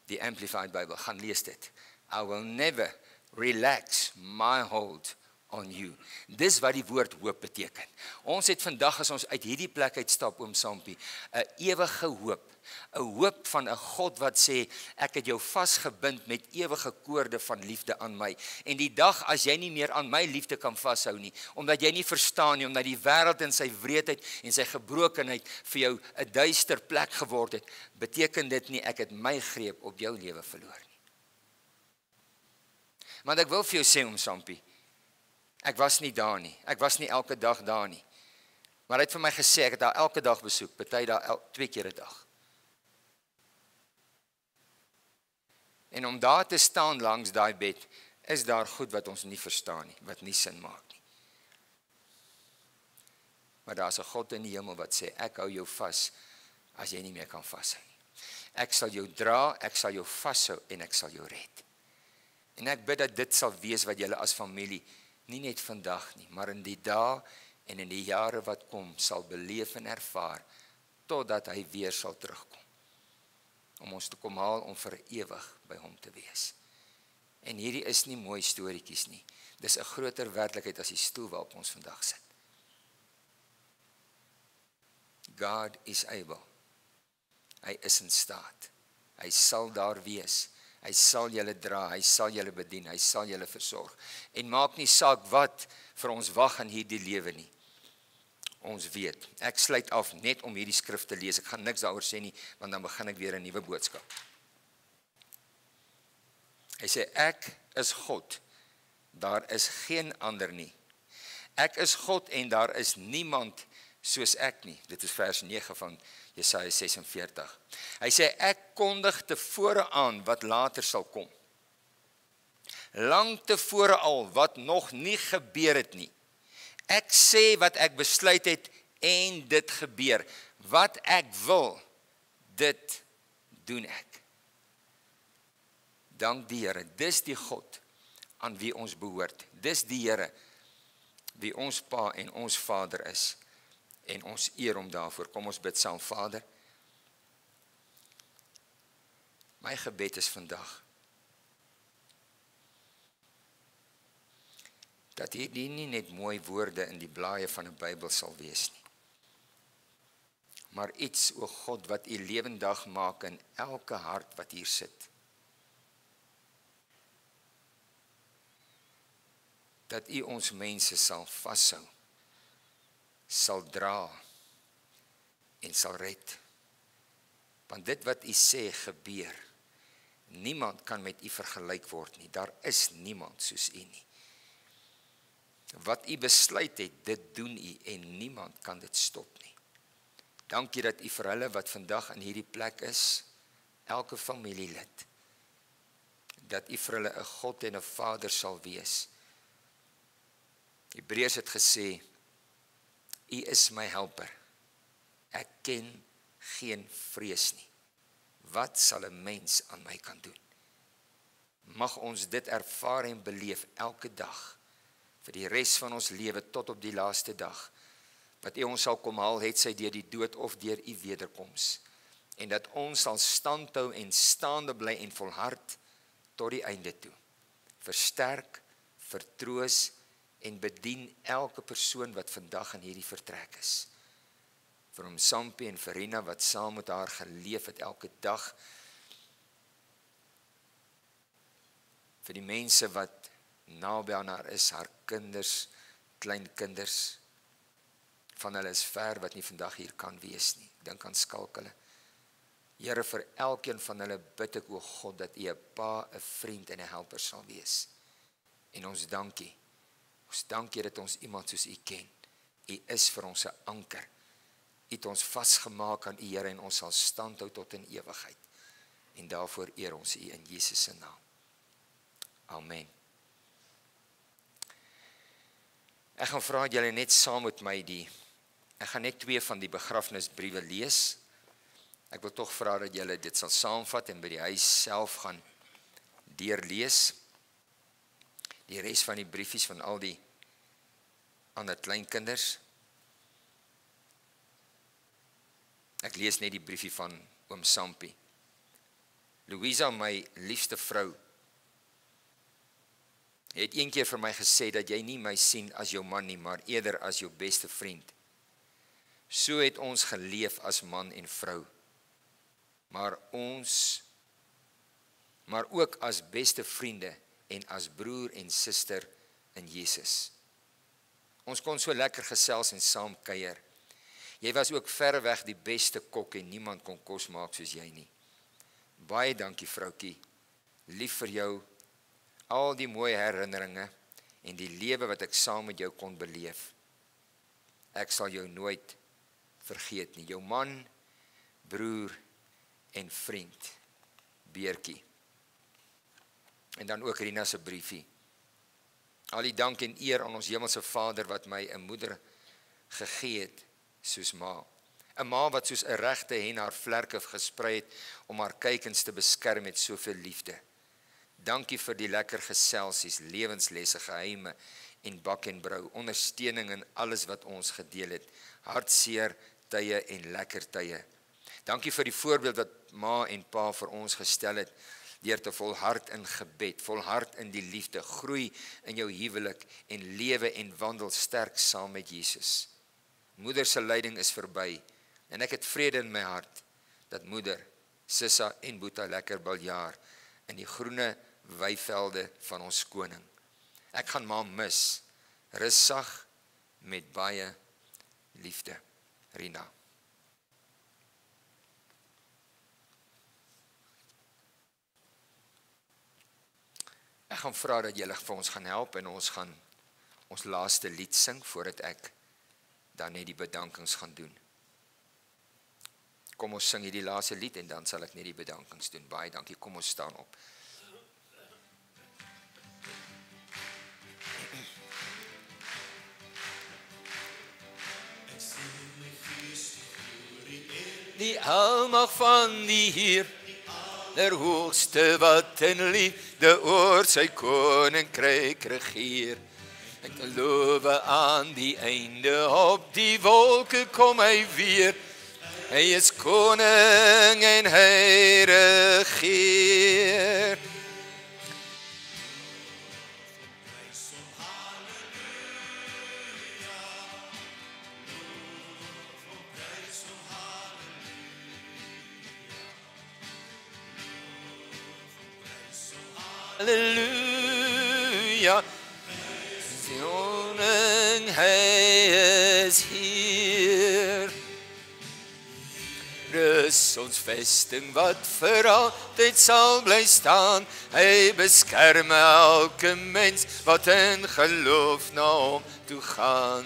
die Amplified Bible, gaan lees dit. I will never relax my hold on you. Dis wat die woord hoop beteken. Ons het vandag, as ons uit hierdie plek uitstap, oom Sampie, 'n ewige hoop. 'n Hoop van 'n God wat sê, ek het jou vasgebind met ewige koorde van liefde aan my. En die dag as jy nie meer aan my liefde kan vashou nie, omdat jy nie verstaan nie, omdat die wêreld in sy wreedheid en sy gebrokenheid vir jou 'n duister plek geword het, beteken dit nie ek het my greep op jou lewe verloor nie. Want ek wil vir jou sê, oom Sampie, ek was nie daar nie. Ek was nie elke dag daar nie. Maar hy het vir my gesê, ek het haar elke dag besoek, party daar 2 keer 'n dag. En om daar te staan langs daai bed, is daar goed wat ons nie verstaan nie, wat nie sin maak nie. Maar daar's 'n God in die hemel wat sê, ek hou jou vas, as jy nie meer kan vashou nie. Ek sal jou dra, ek sal jou vashou en ek sal jou red. En ek bid dat dit sal wees wat julle as familie, nie net vandag nie, maar in die dae en in die jare wat kom, sal beleef en ervaar, totdat hy weer sal terugkom. Om ons te kom haal om vir ewig by hom te wees. En hierdie is nie mooi storieetjies nie. Dis 'n groter werklikheid as die stoel waarop ons vandag sit. God is able. Hy is in staat. Hy sal daar wees. Hy sal julle dra, hy sal julle bedien, hy sal julle versorg. En maak nie saak wat vir ons wag in hierdie lewe nie. Ons weet. Ek sluit af net om hierdie skrif te lees. Ek gaan niks daaroor sê nie, want dan begin ek weer 'n nuwe boodskap. Hy sê, ek is God, daar is geen ander nie. Ek is God en daar is niemand soos ek nie. Dit is vers 9 van Jesaja 46. Hy sê, ek kondig tevore aan wat later sal kom. Lang tevore al, wat nog nie gebeur het nie. Ek sê wat ek besluit het en dit gebeur. Wat ek wil, dit doen ek. Dank die Here, dis die God aan wie ons behoort. Dis die Here wie ons Pa en ons Vader is. En ons eer hom daarvoor. Kom ons bid saam, Vader. My gebed is vandag dat hierdie nie net mooi woorde in die blaaie van 'n Bybel sal wees nie, maar iets, o God, wat U lewendig maak in elke hart wat hier sit. Dat U ons mense sal vashou, sal dra en sal red. Want dit wat U sê gebeur. Niemand kan met U vergelyk word nie. Daar is niemand soos U nie. Wat U besluit het, dit doen U en niemand kan dit stop nie. Dankie dat U vir hulle wat vandag in hierdie plek is, elke familielid, dat U vir hulle 'n God en 'n Vader sal wees. Hebreërs het gesê, U is my helper. Ek ken geen vrees nie. Wat sal 'n mens aan my kan doen? Mag ons dit ervaar en beleef elke dag, vir die res van ons lewe tot op die laaste dag, wat U ons sal kom haal, het sy deur die dood of deur U wederkoms, en dat ons sal standhou en staande bly en volhard tot die einde toe. Versterk, vertroos en bedien elke persoon wat vandag in hierdie vertrek is. Vir hom Sampie en Verena wat saam met haar geleef het elke dag. Vir die mense wat naby aan haar is, haar kinders, kleinkinders. van hulle is ver wat nie vandag hier kan wees nie. Ek dink aan skalk hulle. Here, vir elkeen van hulle bid ek, o God, dat U 'n pa, 'n vriend en 'n helper sal wees. En ons dankie. Ons dankie dat ons iemand soos U ken. U is vir ons 'n anker. U het ons vasgemaak aan U, Here, en ons sal standhou tot in ewigheid. En daarvoor eer ons U in Jesus se naam. Amen. Ek gaan vra dat julle net saam met my ek gaan net 2 van die begrafnisbriewe lees. Ek wil tog vra dat julle dit sal saamvat en by die huis self gaan deurlees. Die res van die briefies van al die ander kleinkinders. Ek lees net die briefie van oom Sampie. Louisa, my liefste vrou, het een keer vir my gesê dat jy nie my sien as jou man nie, maar eerder as jou beste vriend. So het ons geleef as man en vrou. Maar ook as beste vriende en as broer en suster in Jesus. Ons kon so lekker gesels en saam kuier. Jy was ook verreweg die beste kok en niemand kon kos maak soos jy nie. Baie dankie vroukie, lief vir jou, al die mooie herinneringe en die lewe wat ek saam met jou kon beleef. Ek sal jou nooit vergeet nie. Jou man, broer en vriend, Beertjie. En dan ook Rina se briefie. Al die dank en eer aan ons hemelse Vader wat my 'n moeder gegee het soos ma. 'n Ma wat soos 'n regte hen haar vlerke gesprei het om haar kykens te beskerm met soveel liefde. Dankie vir die lekker geselsies, lewenslesse, geheime en bak en brou, ondersteuning in alles wat ons gedeel het, hartseer tye en lekker tye. Dankie vir die voorbeeld wat ma en pa vir ons gestel het, deur te volhard in gebed, volhard in die liefde, groei in jou huwelik en lewe en wandel sterk saam met Jesus. Moeder se lyding is verby en ek het vrede in my hart dat moeder, Sissa en Boeta lekker baljaar in die groene weivelde van ons koning. Ek gaan ma mis, rustig met baie liefde. Rina. Ek gaan vra dat julle vir ons gaan help en ons gaan ons laaste lied sing voordat ek dan net die bedankings gaan doen. Kom ons sing hierdie laaste lied en dan sal ek net die bedankings doen. Baie dankie, kom ons staan op. Die almag van die Heer, der hoogste wat in liefde oor sy koninkryk regeer. Ek geloof aan die einde, op die wolke kom hy weer. Hy is koning en hy regeer. Halleluja, koning, hy is hier. Rus ons vesting wat vir altyd sal bly staan. Hy beskerm elke mens wat in geloof na hom toe gaan.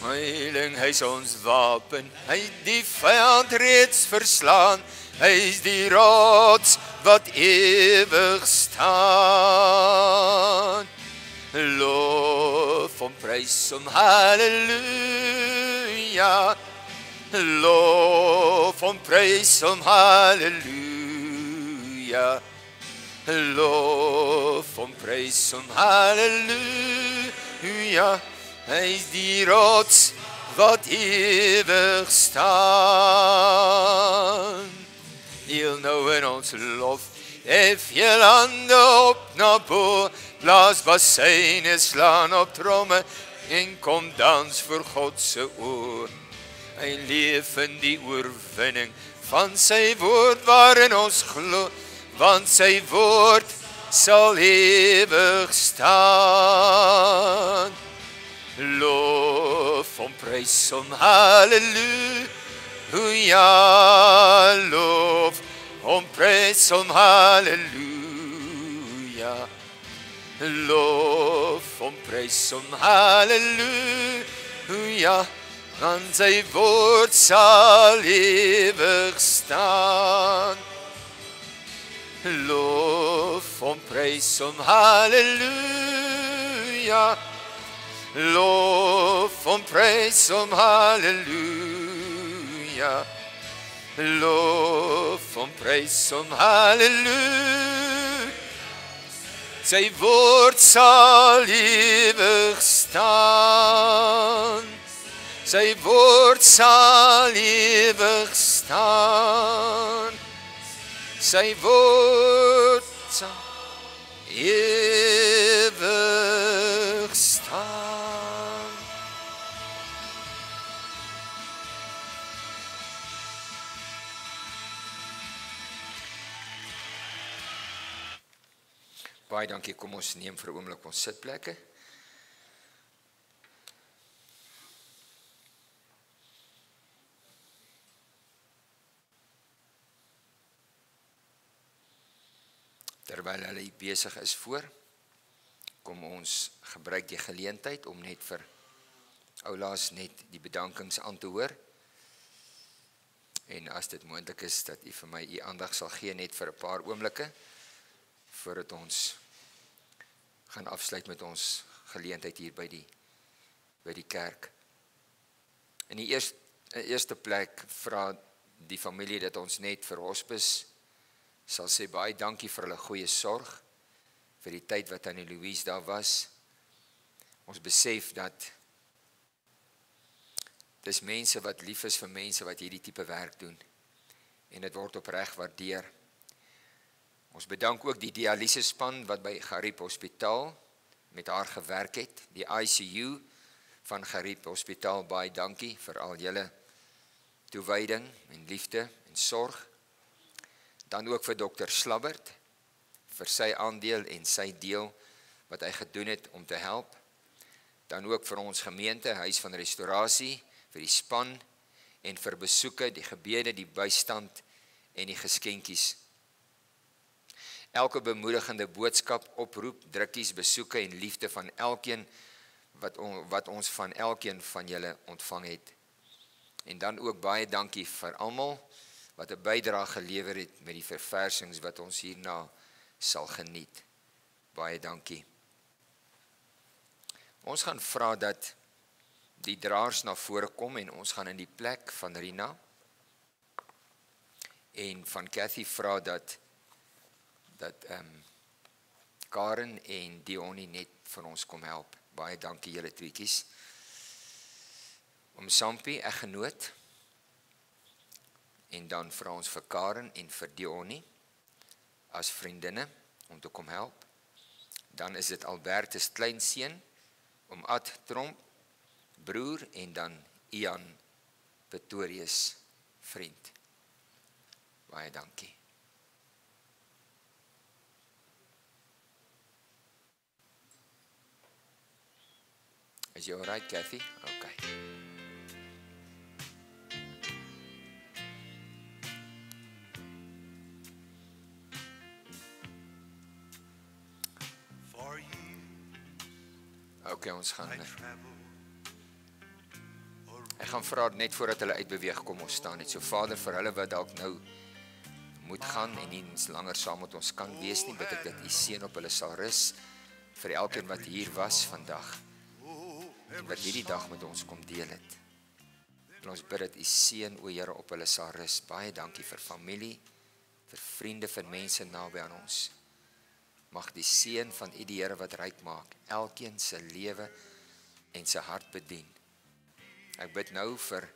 Heiling, hy is ons wapen, hy het die vyand reeds verslaan. Hy is die rots wat ewig staan. Loof hom, prys hom, halleluja. Loof hom, prys hom, halleluja. Loof hom, prys hom, halleluja. Hy is die rots wat ewig staan. Heel nou in ons lof, hef je hande op na bo, blaas bassyne, slaan op tromme, en kom dans voor Godse oor. Hy leef in die oorwinning van sy woord waarin ons glo, want sy woord sal ewig staan. Loof hom, prys hom, halleluja, lof hom, prys hom, halleluja, lof hom, prys hom, halleluja, want sy woord sal ewig staan. Lof hom, prys hom, halleluja, lof hom, prys hom, halleluja, lof hom, prys hom, halleluja, sy woord sal ewig staan, sy woord sal ewig staan, sy woord sal ewig staan. Baie dankie, kom ons neem vir 'n oomblik ons sitplekke. Terwyl hulle besig is kom ons gebruik die geleentheid om net vir oulaas net die bedankings aan te hoor. En as dit moontlik is dat u vir my u aandag sal gee net vir 'n paar oomblikke voordat ons gaan afsluit met ons geleentheid hier by die kerk. In die eerste plek vra die familie dat ons net vir hospice sal sê baie dankie vir hulle goeie sorg, vir die tyd wat Annie Louise daar was. Ons besef dat dis mense wat lief is vir mense wat hierdie tipe werk doen, en dit word opreg waardeer. Ons bedank ook die dialysespan wat by Gariep Hospitaal met haar gewerk het, die ICU van Gariep Hospitaal, baie dankie vir al julle toewyding en liefde en sorg. Dan ook vir Dr. Slabbert, vir sy aandeel en sy deel wat hy gedoen het om te help. Dan ook vir ons gemeente, Huis van Restaurasie, vir die span en vir besoeke, die gebede, die bystand en die geskenkies. Elke bemoedigende boodskap, oproep, drukkies, besoeke en liefde van elkeen wat ons van elkeen van julle ontvang het. En dan ook baie dankie vir almal wat 'n bydrae gelewer het met die verversings wat ons hierna sal geniet. Baie dankie. Ons gaan vra dat die draers na vore kom en ons gaan in die plek van Rina en van Cathy vra dat Karen en Dionnie net vir ons kom help. Baie dankie julle tweetjies. Sampie, eggenoot, en dan vra ons vir Karen en vir Dionnie as vriendinne om te kom help. Dan is dit Albertus kleinseun, Ad Tromp, broer, en dan Ian Pretorius vriend. Baie dankie. Is jy alright, Cathy? Okay. Okay, ons gaan ek gaan vra net voordat hulle uitbeweeg, kom ons staan net. So Vader, vir hulle wat dalk nou moet gaan en nie langer saam met ons kan wees nie, bid ek dat u seën op hulle sal rus, vir elkeen wat hier was vandag en wat hierdie dag met ons kom deel het. En ons bid dat u seën, o Here, op hulle sal rus. Baie dankie vir familie, vir vriende, vir mense naby aan ons. Mag die seën van u die Here wat ryk maak, elkeen se lewe en sy hart bedien. Ek bid nou vir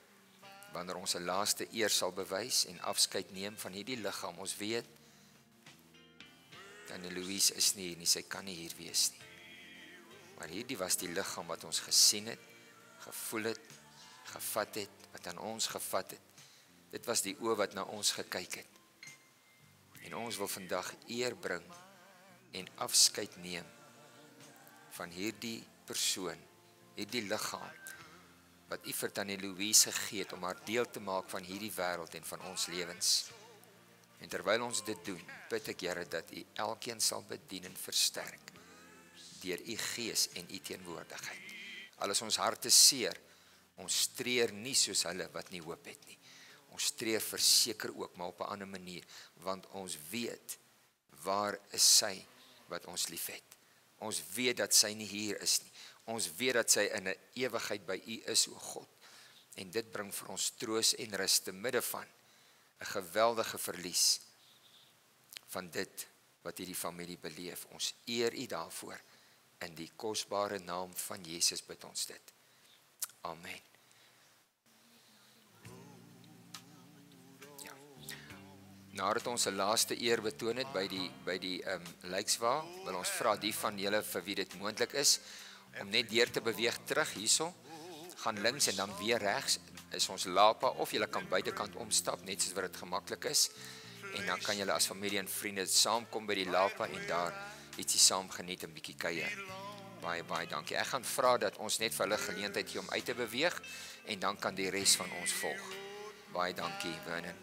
wanneer ons 'n laaste eer sal bewys en afskeid neem van hierdie liggaam. Ons weet Annie Louise is nie hier nie, sy kan nie hier wees nie. Maar hierdie was die liggaam wat ons gesien het, gevoel het, gevat het, wat aan ons gevat het. Dit was die oë wat na ons gekyk het. En ons wil vandag eer bring en afskeid neem van hierdie persoon, hierdie liggaam, wat U vir Tannie Louise gegee het om haar deel te maak van hierdie wêreld en van ons lewens. En terwyl ons dit doen, bid ek Here dat U elkeen sal bedien en versterk deur U Gees en U teenwoordigheid. Al is ons harte seer, ons treur nie soos hulle wat nie hoop het nie. Ons treur verseker ook, maar op 'n ander manier, want ons weet, waar is sy wat ons liefhet? Ons weet dat sy nie hier is nie. Ons weet dat sy in 'n ewigheid by U is, o God. En dit bring vir ons troos en rus te midde van 'n geweldige verlies van dit wat hierdie familie beleef. Ons eer U daarvoor. In die kosbare naam van Jesus bid ons dit. Amen. Ja. Nadat ons 'n laaste eer betoon het by die lijkswa, wil ons vra die van julle vir wie dit moontlik is, om net deur te beweeg terug hierso, gaan links en dan weer regs, is ons lapa, of julle kan buitekant omstap, net soos wat dit gemaklik is, en dan kan julle as familie en vriende saamkom by die lapa en daar ietsie saam geniet, 'n bietjie kuier. Baie dankie. Ek gaan vra dat ons net vir hulle geleentheid gee om uit te beweeg, en dan kan die res van ons volg. Baie dankie, Vernon.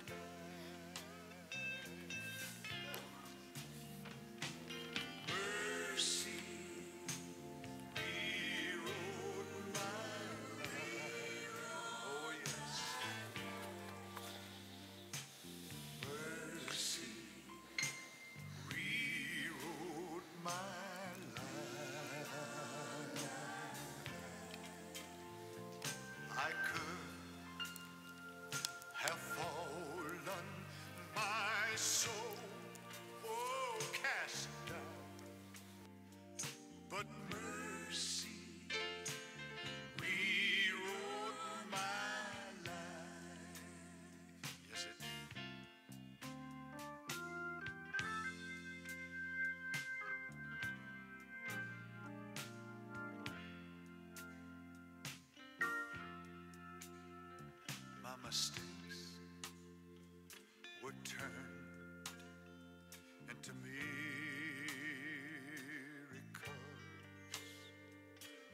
Mistakes were turned into miracles.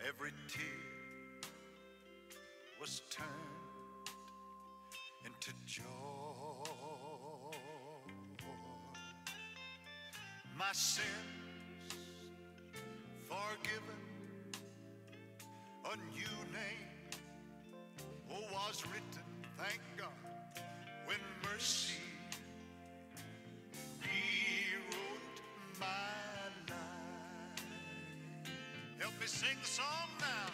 Every tear was turned into joy. My sins forgiven, a new name was written. Thank God, when mercy rewrote my life. Help me sing the song now.